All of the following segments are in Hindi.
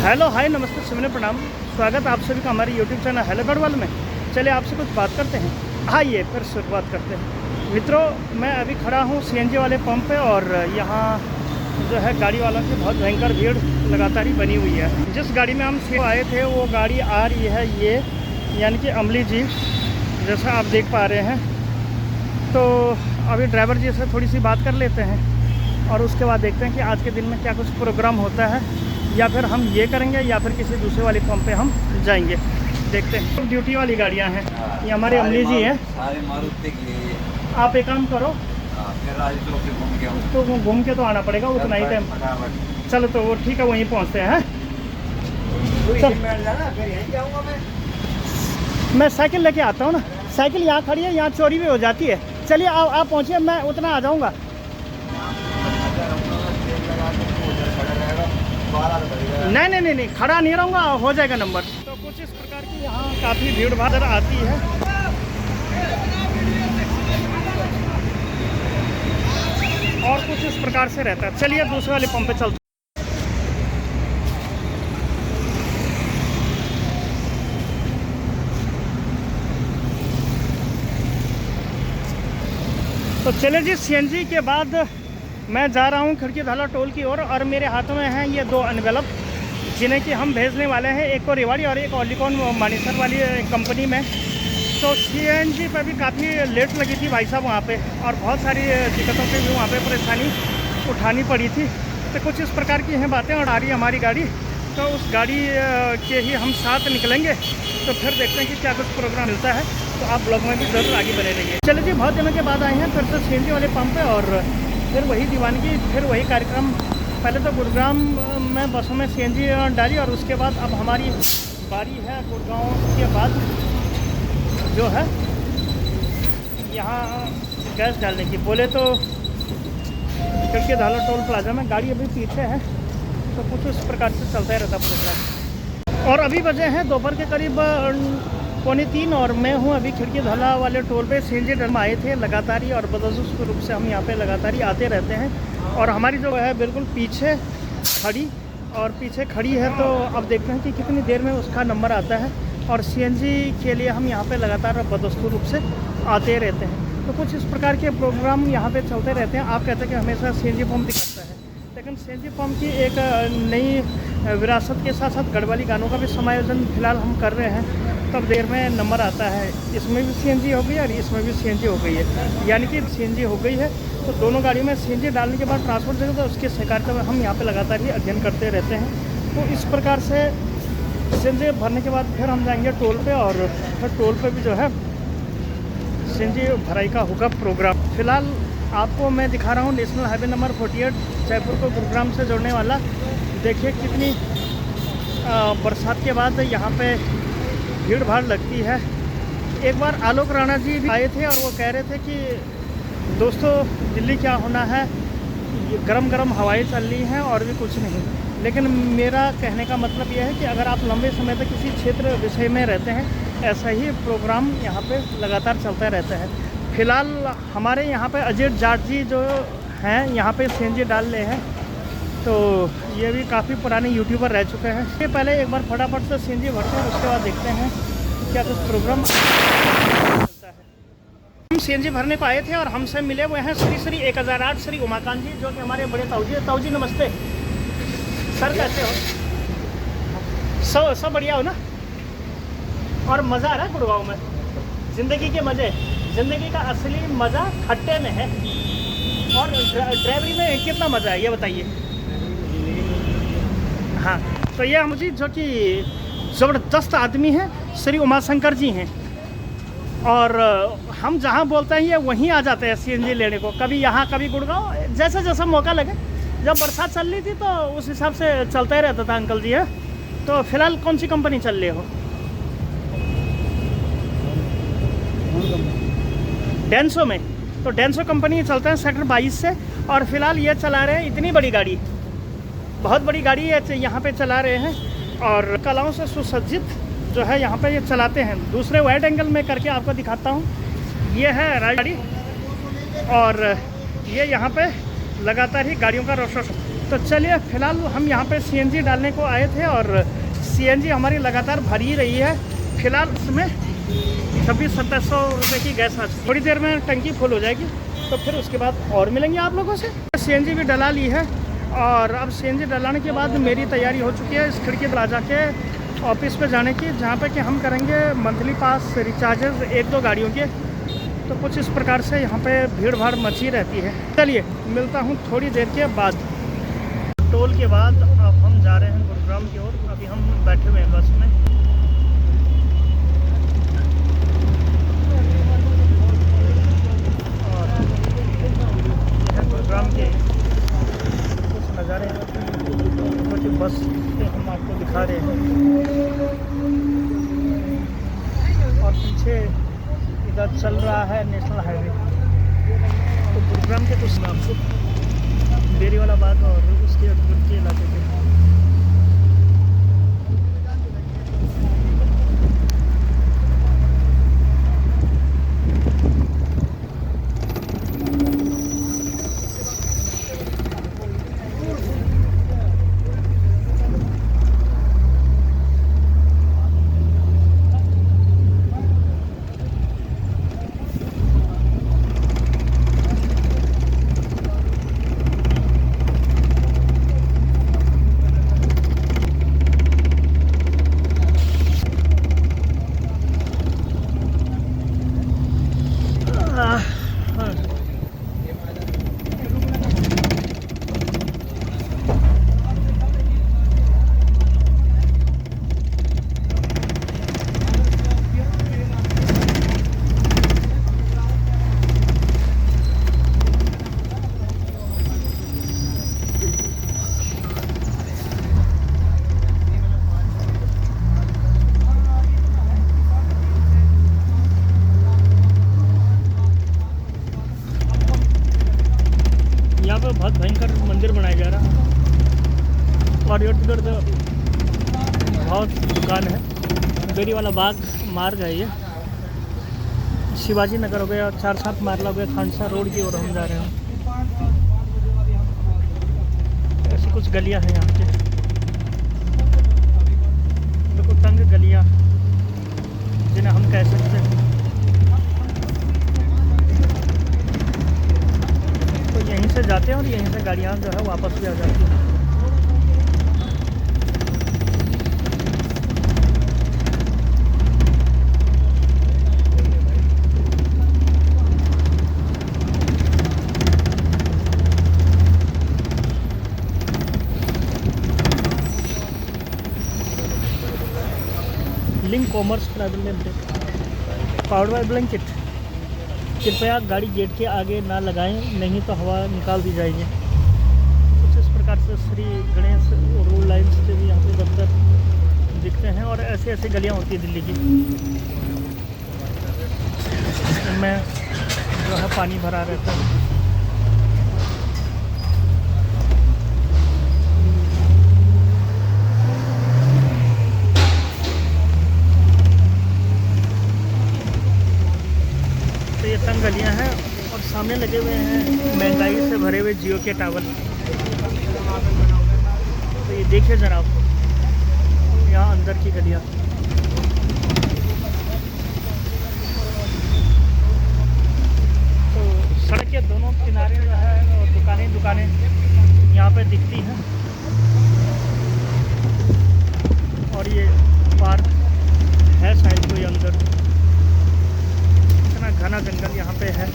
हेलो हाय नमस्ते सुमने प्रणाम। स्वागत है आप सभी का हमारे यूट्यूब चैनल हेलो गढ़वाल में। चलिए आपसे कुछ बात करते हैं। आइए फिर शुरुआत करते हैं। मित्रों, मैं अभी खड़ा हूँ सीएनजी वाले पंप पे और यहाँ जो है गाड़ी वालों की बहुत भयंकर भीड़ लगातार ही बनी हुई है। जिस गाड़ी में हम आए थे वो गाड़ी आ रही है ये, यानी कि अमली जी, जैसा आप देख पा रहे हैं। तो अभी ड्राइवर जी से थोड़ी सी बात कर लेते हैं और उसके बाद देखते हैं कि आज के दिन में क्या कुछ प्रोग्राम होता है, या फिर हम ये करेंगे या फिर किसी दूसरे वाली पंप पे हम जाएंगे। देखते हैं। ड्यूटी वाली गाड़ियाँ हैं, ये हमारे अमली जी हैं। आप एक काम करो, तो घूम के तो आना पड़ेगा उतना ही टाइम। चलो तो वो ठीक है, वहीं पहुँचते हैं। मैं साइकिल लेके आता हूँ ना, साइकिल यहाँ खड़ी है, यहाँ चोरी भी हो जाती है। चलिए आप पहुँचिए, मैं उतना आ जाऊँगा। नहीं, खड़ा नहीं रहूँगा, हो जाएगा नंबर। तो कुछ इस प्रकार की यहाँ काफ़ी भीड़ भाड़ आती है। और कुछ इस प्रकार से रहता है। चलिए दूसरे वाले पंप पे चलते। तो चलिए जी, सीएनजी के बाद मैं जा रहा हूँ खिड़की धाला टोल की ओर और मेरे हाथों में हैं ये दो एनवेलप, जिन्हें कि हम भेजने वाले हैं, एक को रेवाड़ी और एक ओलिकॉन मानेसर वाली कंपनी में। तो सीएनजी पर भी काफ़ी लेट लगी थी भाई साहब वहाँ पे, और बहुत सारी दिक्कतों की भी वहाँ पे परेशानी उठानी पड़ी थी। तो कुछ इस प्रकार की हैं बातें। और आ रही है हमारी गाड़ी, तो उस गाड़ी के ही हम साथ निकलेंगे। तो फिर देखते हैं कि क्या कुछ प्रोग्राम मिलता है। तो आप ब्लॉग में भी ज़रूर आगे बने रहिए। चलिए जी, बहुत दिनों के बाद आए हैं फिर से सीएनजी वाले पंप पे, और फिर वही दीवानगी, फिर वही कार्यक्रम। पहले तो गुरुग्राम में बसों में सीएनजी डाली, और उसके बाद अब हमारी बारी है गुड़गांव के बाद जो है यहाँ गैस डालने की। बोले तो खिड़की धाला टोल प्लाजा में गाड़ी अभी पीछे है। तो कुछ इस प्रकार से चलता ही रहता प्रोग्राम। और अभी बजे हैं दोपहर के करीब 2:45 और मैं हूँ अभी खिड़की धाला वाले टोल पे। सीएनजी डल में आए थे लगातार ही, और बदसूस रूप से हम यहाँ पे लगातार ही आते रहते हैं। और हमारी जो है बिल्कुल पीछे खड़ी है। तो अब देखते हैं कि कितनी देर में उसका नंबर आता है। और सीएनजी के लिए हम यहाँ पे लगातार बदस्तूर रूप से आते रहते हैं। तो कुछ इस प्रकार के प्रोग्राम यहाँ पे चलते रहते हैं। आप कहते हैं कि हमेशा सीएनजी पंप दिखाता है, लेकिन सीएनजी पंप की एक नई विरासत के साथ साथ गढ़वाली गानों का भी समायोजन फिलहाल हम कर रहे हैं। तब देर में नंबर आता है। इसमें भी सीएनजी हो गई है और इसमें भी सीएनजी हो गई है, यानी कि सीएनजी हो गई है। तो दोनों गाड़ियों में सीएनजी डालने के बाद ट्रांसपोर्ट जगह तो उसके सहकारिता में हम यहाँ पे लगातार ही अध्ययन करते रहते हैं। तो इस प्रकार से सीएनजी भरने के बाद फिर हम जाएंगे टोल पे, और फिर टोल पे भी जो है सीएनजी भराई का होगा प्रोग्राम। फिलहाल आपको मैं दिखा रहा हूँ नेशनल हाईवे नंबर 48 जयपुर को गुरुग्राम से जोड़ने वाला। देखिए कितनी बरसात के बाद यहाँ पे भीड़ भाड़ लगती है। एक बार आलोक राणा जी भी आए थे और वो कह रहे थे कि दोस्तों दिल्ली क्या होना है, गरम गरम हवाएं चल रही हैं और भी कुछ नहीं। लेकिन मेरा कहने का मतलब यह है कि अगर आप लंबे समय तक किसी क्षेत्र विषय में रहते हैं, ऐसा ही प्रोग्राम यहाँ पे लगातार चलता रहता है। फिलहाल हमारे यहाँ पे अजय जाट जी जो हैं यहाँ पे सीएनजी डाल रहे हैं। तो ये भी काफ़ी पुराने यूट्यूबर रह चुके हैं। इसके पहले एक बार फटाफट से सीएनजी भरते हैं, उसके बाद देखते हैं क्या कुछ प्रोग्राम चलता है। हम सीएनजी भरने को आए थे और हमसे मिले हुए हैं श्री 1008 श्री उमाकांत जी, जो कि हमारे बड़े ताऊ जी नमस्ते सर, कैसे हो? सब बढ़िया हो ना? और मज़ा आ रहा है गुड़गांव में? ज़िंदगी के मज़े, ज़िंदगी का असली मज़ा खट्टे में है। और ड्राइवरी में कितना मज़ा है ये बताइए। हाँ, तो ये हम जी जो कि ज़बरदस्त आदमी हैं, श्री उमाशंकर जी हैं। और हम जहाँ बोलते हैं ये वहीं आ जाते हैं सीएनजी लेने को, कभी यहाँ कभी गुड़गांव, जैसा जैसा मौका लगे। जब बरसात चल रही थी तो उस हिसाब से चलता ही रहता था अंकल जी है। तो फिलहाल कौन सी कंपनी चल रही हो? डेंसो में। तो डेंसो कंपनी चलता है सेक्टर 22 से, और फिलहाल ये चला रहे हैं इतनी बड़ी गाड़ी, बहुत बड़ी गाड़ी है यहाँ पे चला रहे हैं। और कलाओं से सुसज्जित जो है यहाँ पे ये चलाते हैं। दूसरे वाइड एंगल में करके आपको दिखाता हूँ। ये है गाड़ी, और ये यहाँ पे लगातार ही गाड़ियों का रोशो तो चलिए फ़िलहाल हम यहाँ पे सीएनजी डालने को आए थे और सीएनजी हमारी लगातार भर ही रही है। फ़िलहाल उसमें 2600-2700 रुपये की गैस आ चुकी है। थोड़ी देर में टंकी फुल हो जाएगी तो फिर उसके बाद और मिलेंगे आप लोगों से। सीएनजी भी डला ली है और अब सीएनजी डलाने के बाद मेरी तैयारी हो चुकी है इस खिड़की प्लाजा के ऑफिस पे जाने की, जहाँ पे कि हम करेंगे मंथली पास रिचार्जेस 1-2 गाड़ियों के। तो कुछ इस प्रकार से यहाँ पे भीड़ भाड़ मची रहती है। चलिए मिलता हूँ थोड़ी देर के बाद। टोल के बाद अब हम जा रहे हैं गुरुग्राम की ओर। अभी हम बैठे हुए हैं बस में। और यह गुरुग्राम के कुछ नज़ारे कुछ बस से हम आपको दिखा रहे हैं। और पीछे इधर चल रहा है नेशनल हाईवे। तो गुरुग्राम के कुछ नाम से बेरीवाला बाग और उसके अगल के इलाके के। यहाँ पर बहुत भयंकर मंदिर बनाया जा रहा है और इर्द गिर्द बहुत दुकान है। बेरीवाला बाग मार्ग है ये। शिवाजी नगर हो गया, 4-7 मारला हो गया, खानसा रोड की ओर हम जा रहे हैं। ऐसी कुछ गलियां हैं यहाँ पे, बिल्कुल तंग गलियां जिन्हें हम कह सकते हैं। यहीं से जाते हैं और यहीं से गाड़ियाँ जो है वापस भी आ जाती हैं। Link commerce private limited powered by blanket. कृपया गाड़ी गेट के आगे ना लगाएं, नहीं तो हवा निकाल दी जाएगी। कुछ इस प्रकार से श्री गणेश रोड लाइन्स से भी यहाँ पे दफ्तर दिखते हैं और ऐसी ऐसी गलियाँ होती है दिल्ली की। इनमें जो है पानी भरा रहता है। ये तंग गलियाँ हैं और सामने लगे हुए हैं महंगाई से भरे हुए जियो के टावर। तो ये देखिए ज़रा आप यहाँ अंदर की गलियाँ। तो सड़क के दोनों किनारे जो है दुकानें यहाँ पे दिखती हैं और ये पार्क है शायद कोई अंदर। घना जंगल यहाँ पे है।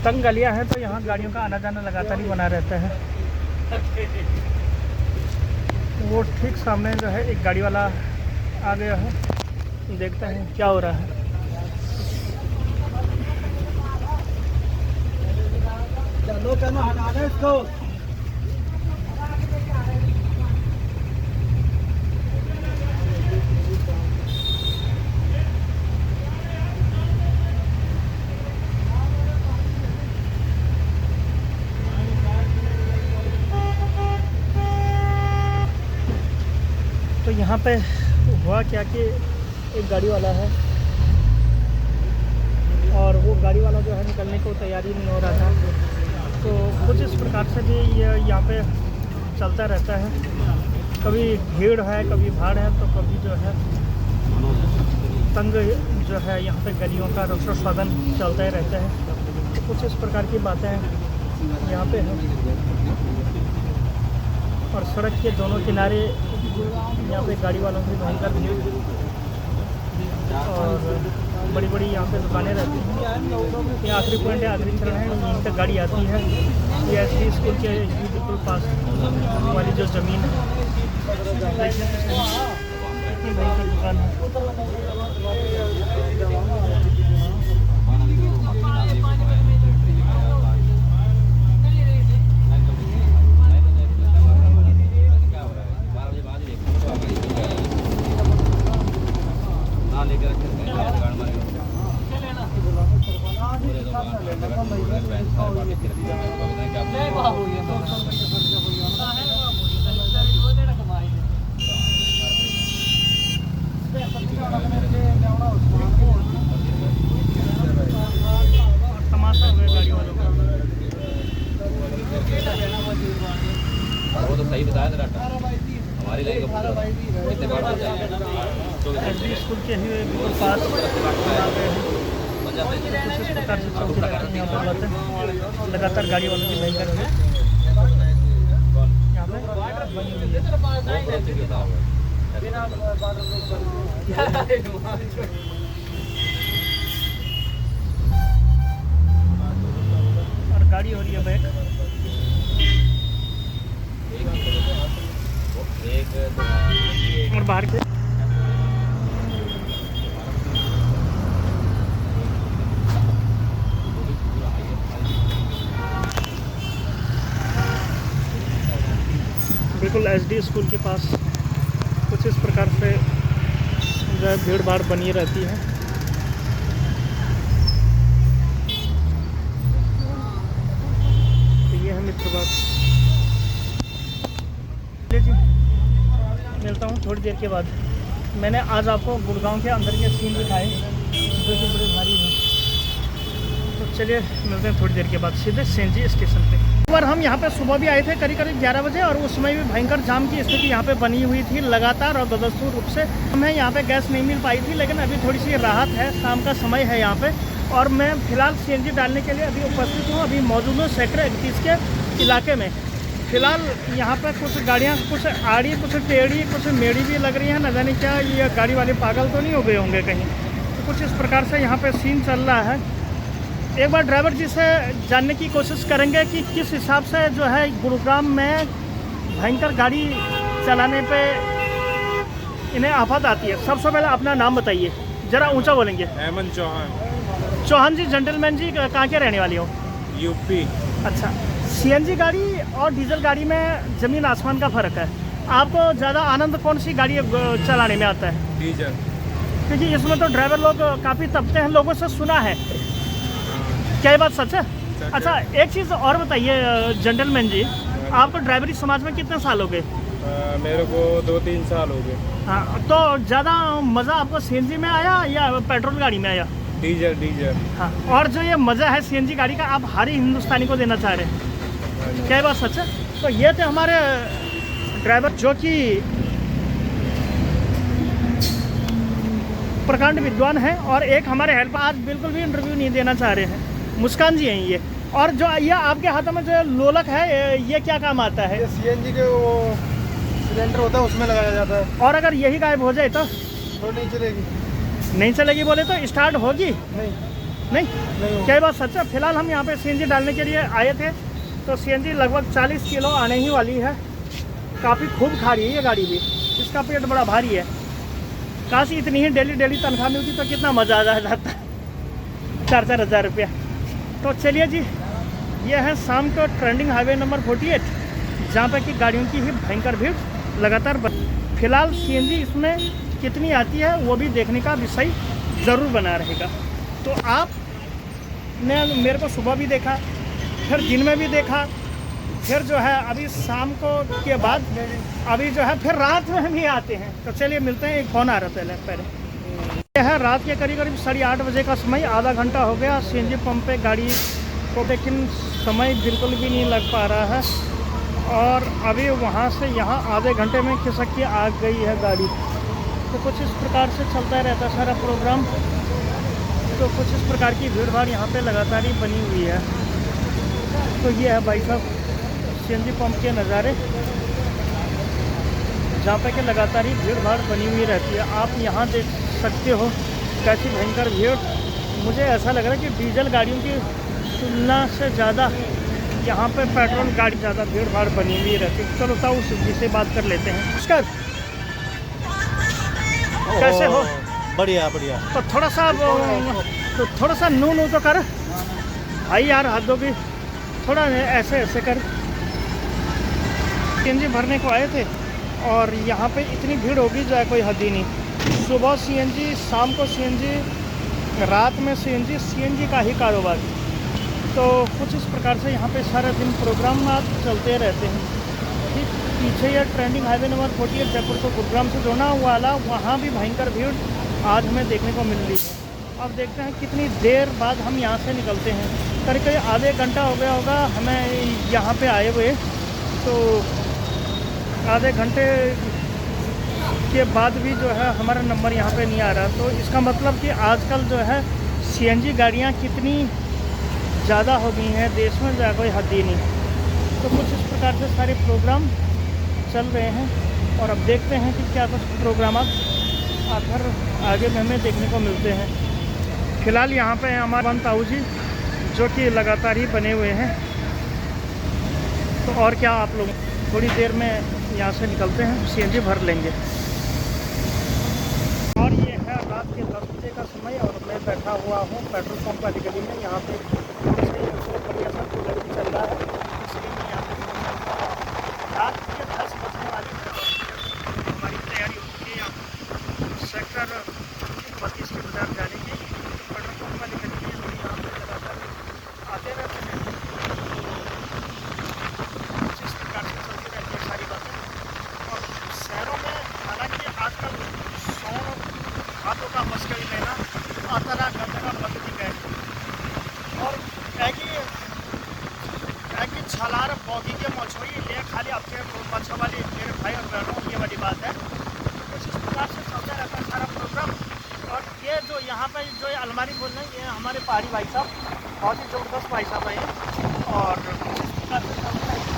तंग गलियाँ हैं तो यहाँ गाड़ियों का आना जाना लगातार ही बना रहता है। वो ठीक सामने जो है एक गाड़ी वाला आ गया है, देखते हैं क्या हो रहा है। चलो कहना हटा दे इसको। यहाँ पे हुआ क्या कि एक गाड़ी वाला है और वो गाड़ी वाला जो है निकलने को तैयारी नहीं हो रहा था। तो कुछ इस प्रकार से भी ये यहाँ पे चलता रहता है, कभी भीड़ है कभी भाड़ है, तो कभी जो है तंग जो है यहाँ पे गलियों का रक्षा साधन चलता ही रहता है। तो कुछ इस प्रकार की बातें यहाँ पे हैं। और सड़क के दोनों किनारे यहाँ पे गाड़ी वालों की भयंकर भीड़ और बड़ी बड़ी यहाँ पे दुकानें रहती हैं। ये आखिरी पॉइंट है, आखिरी चरण है, यहीं तक गाड़ी आती है। ये एसडी स्कूल के बिल्कुल पास वाली जो ज़मीन है, इतनी भयंकर दुकान है। तमाशा हो गया गाड़ी वालों का। वो तो सही बताया था हमारी लाइन कितने बार एसडी स्कूल के ही बिल्कुल पास लगातार गाड़ी वालों की भयंकर है यहाँ पे। और गाड़ी हो रही है बैक और बाहर के बिल्कुल एसडी स्कूल के पास कुछ इस प्रकार से जो है भीड़ भाड़ बनी रहती है। तो ये है मित्र बात। जी मिलता हूँ थोड़ी देर के बाद। मैंने आज आपको गुड़गांव के अंदर के सीन दिखाए जो कि बड़े भारी हैं। तो चलिए मिलते हैं थोड़ी देर के बाद सीधे सीएनजी स्टेशन पे। एक बार हम यहाँ पे सुबह भी आए थे करीब 11 बजे और उस समय भी भयंकर जाम की स्थिति यहाँ पे बनी हुई थी लगातार और बदस्तूर रूप से। हमें यहाँ पे गैस नहीं मिल पाई थी, लेकिन अभी थोड़ी सी राहत है, शाम का समय है यहाँ पे। और मैं फ़िलहाल सीएनजी डालने के लिए अभी उपस्थित हूँ। अभी मौजूद हूँ सेक्टर 31 के इलाके में। फ़िलहाल यहाँ पर कुछ गाड़ियाँ कुछ आड़ी कुछ टेढ़ी कुछ मेढ़ी भी लग रही हैं। न जाने क्या ये गाड़ी वाले पागल तो नहीं हो गए होंगे कहीं। तो कुछ इस प्रकार से यहाँ पे सीन चल रहा है। एक बार ड्राइवर जी से जानने की कोशिश करेंगे कि किस हिसाब से जो है गुरुग्राम में भयंकर गाड़ी चलाने पे इन्हें आफत आती है। सबसे पहले अपना नाम बताइए, ज़रा ऊंचा बोलेंगे। हेमंत चौहान। चौहान जी, जेंटलमैन जी, कहाँ के रहने वाली हो? यूपी। अच्छा, सीएनजी गाड़ी और डीजल गाड़ी में ज़मीन आसमान का फ़र्क है। आपको ज़्यादा आनंद कौन सी गाड़ी चलाने में आता है? डीजल। क्योंकि इसमें तो ड्राइवर लोग काफ़ी तपते हैं, लोगों से सुना है। क्या ये बात सच है? अच्छा, एक चीज़ और बताइए जेंटलमैन जी, आपको ड्राइवरी समाज में कितने साल हो गए? मेरे को 2-3 साल हो गए। हाँ, तो ज़्यादा मज़ा आपको सीएनजी में आया या पेट्रोल गाड़ी में आया? डीजल। हाँ, और जो ये मज़ा है सीएनजी गाड़ी का आप हर हिंदुस्तानी को देना चाह रहे हैं। क्या ये बात सच है? तो ये थे हमारे ड्राइवर जो कि प्रकांड विद्वान हैं और एक हमारे हेल्पर आज बिल्कुल भी इंटरव्यू नहीं देना चाह रहे हैं। मुस्कान जी हैं ये। और जो ये आपके हाथों में जो लोलक है ये क्या काम आता है? ये सीएनजी के वो सिलेंडर होता है उसमें लगाया जाता है। और अगर यही गायब हो जाए तो नहीं चलेगी। नहीं चलेगी बोले तो स्टार्ट होगी? नहीं नहीं। नहीं। क्या बात सच है? फिलहाल हम यहाँ पे सीएनजी डालने के लिए आए थे। तो सीएनजी लगभग 40 किलो आने ही वाली है। काफ़ी खूब खा रही है ये गाड़ी भी, इसका पेट बड़ा भारी है। काश इतनी ही डेली तनख्वाह मिलती तो कितना मज़ा आ जाता। 4-4 हज़ार रुपया। तो चलिए जी, ये है शाम को ट्रेंडिंग हाईवे नंबर 48, जहाँ पर कि गाड़ियों की ही भयंकर भीड़ लगातार फिलहाल सीएनजी इसमें कितनी आती है वो भी देखने का विषय ज़रूर बना रहेगा। तो आपने मेरे को सुबह भी देखा, फिर दिन में भी देखा, फिर जो है अभी शाम को के बाद अभी जो है फिर रात में हम ही आते हैं। तो चलिए मिलते हैं, एक फ़ोन आ रहा था पहले। यह है रात के करीब 8:30 बजे का समय, आधा घंटा हो गया सीएनजी पंप पे गाड़ी को, लेकिन समय बिल्कुल भी नहीं लग पा रहा है। और अभी वहाँ से यहाँ आधे घंटे में खिसक के आ गई है गाड़ी। तो कुछ इस प्रकार से चलता रहता है सारा प्रोग्राम। तो कुछ इस प्रकार की भीड़ भाड़ यहाँ पे लगातार ही बनी हुई है। तो ये है भाई साहब सीएनजी पंप के नज़ारे, जहाँ पे कि लगातार ही भीड़ भाड़ बनी हुई रहती है। आप यहाँ देख सकते हो कैसी भयंकर भीड़। मुझे ऐसा लग रहा है कि डीजल गाड़ियों की तुलना से ज़्यादा यहाँ पे पेट्रोल गाड़ी ज़्यादा भीड़ भाड़ बनी हुई रहती है। चलो ताऊ जी से बात कर लेते हैं। नमस्कार, कैसे हो? बढ़िया बढ़िया। तो थोड़ा सा नू तो कर भाई यार, हाथों की थोड़ा ऐसे ऐसे कर। सीएनजी भरने को आए थे और यहाँ पे इतनी भीड़ होगी जो है कोई हद ही नहीं। सुबह सीएनजी, शाम को सीएनजी, रात में सीएनजी का ही कारोबार। तो कुछ इस प्रकार से यहाँ पे सारा दिन प्रोग्राम चलते रहते हैं। ठीक पीछे यह ट्रेंडिंग हाईवे नंबर 48 जयपुर को गुरुग्राम से जोड़ना वाला, वहाँ भी भयंकर भीड़ आज हमें देखने को मिल रही है। अब देखते हैं कितनी देर बाद हम यहाँ से निकलते हैं। करीब आधे घंटा हो गया होगा हमें यहाँ पे आए हुए। तो आधे घंटे के बाद भी जो है हमारा नंबर यहाँ पे नहीं आ रहा। तो इसका मतलब कि आजकल जो है सीएनजी गाड़ियाँ कितनी ज़्यादा हो गई हैं देश में, जो है कोई हद ही नहीं। तो कुछ इस प्रकार से सारे प्रोग्राम चल रहे हैं और अब देखते हैं कि क्या कुछ प्रोग्राम आखिर आगे में हमें देखने को मिलते हैं। फ़िलहाल यहाँ पे हमारे ताऊ जी जो कि लगातार ही बने हुए हैं। तो और क्या, आप लोग थोड़ी देर में यहाँ से निकलते हैं, सीएनजी भर लेंगे। और ये है रात के 10 बजे का समय और मैं बैठा हुआ हूँ पेट्रोल पंप वाली गली में। यहाँ पे बढ़िया सा कूलर भी चल रहा है, इसलिए मैं यहाँ पे रात के 10 बजने वाली हमारी तैयारी होती है सेक्टर 32 के बाजार जाने की। पेट्रोल पंप वाली गली में हम यहाँ पे लगातार आते रहते हैं। जिस प्रकार से चलती रहती है सारी बातें। और शहरों में हालांकि आजकल 100 हाथों का मस्करी लेना आतरा गंदरा बंद भी गए। और कि छलार बॉगी के मछोई ले खाली आपके मच्छा वाली मेरे भाई और बहनों, ये वाली बात है। कुछ इस प्रकार से चलता रहता है सारा प्रोग्राम। और ये जो यहाँ पे जो अलमारी बोल रहे हैं, ये हमारे पहाड़ी भाई साहब, बहुत ही ज़बरदस्त भाई साहब हैं। और कुछ इस प्रकार से चलता है ये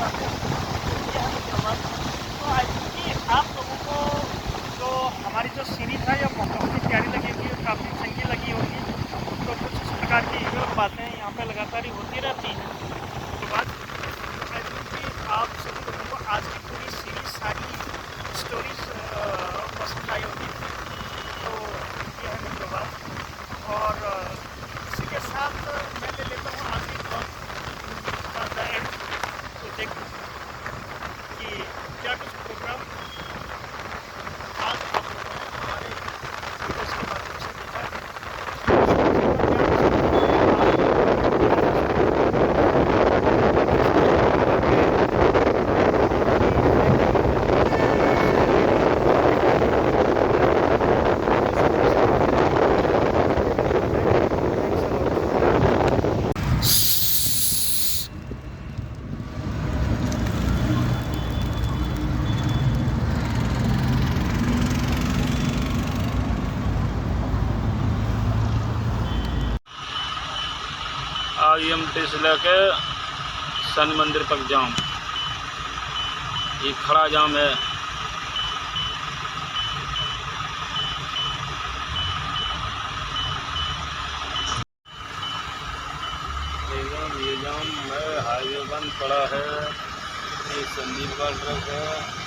है प्रोग्राम। तो आई थिंक आप लोगों को जो हमारी जो सीरीज़ है यह बहुत प्यारी लगी होगी, काफ़ी चंगी लगी होगी। तो कुछ इस प्रकार की बातें यहाँ पे लगातार ही होती रहती हैं। तो बात आई थिंक कि आप सभी लोगों को आज की पूरी सीरीज, सारी स्टोरीज पसंद आई होगी। तो यह है मेरी बात। और इसी के साथ मैं ले लेता हूँ आज की बात का एंड। तो देखते कि क्या कुछ प्रोग्राम आज आप लोगों ने हमारे वीडियोज़ के माध्यम से देखा है। IMT से लेके शनि मंदिर तक जाम, ये खड़ा जाम है। ये जाम है, हाईवे बंद पड़ा है। ये संदीप का ट्रक है।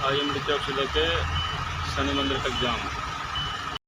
IMT चौक से लेके शनि मंदिर तक जाम।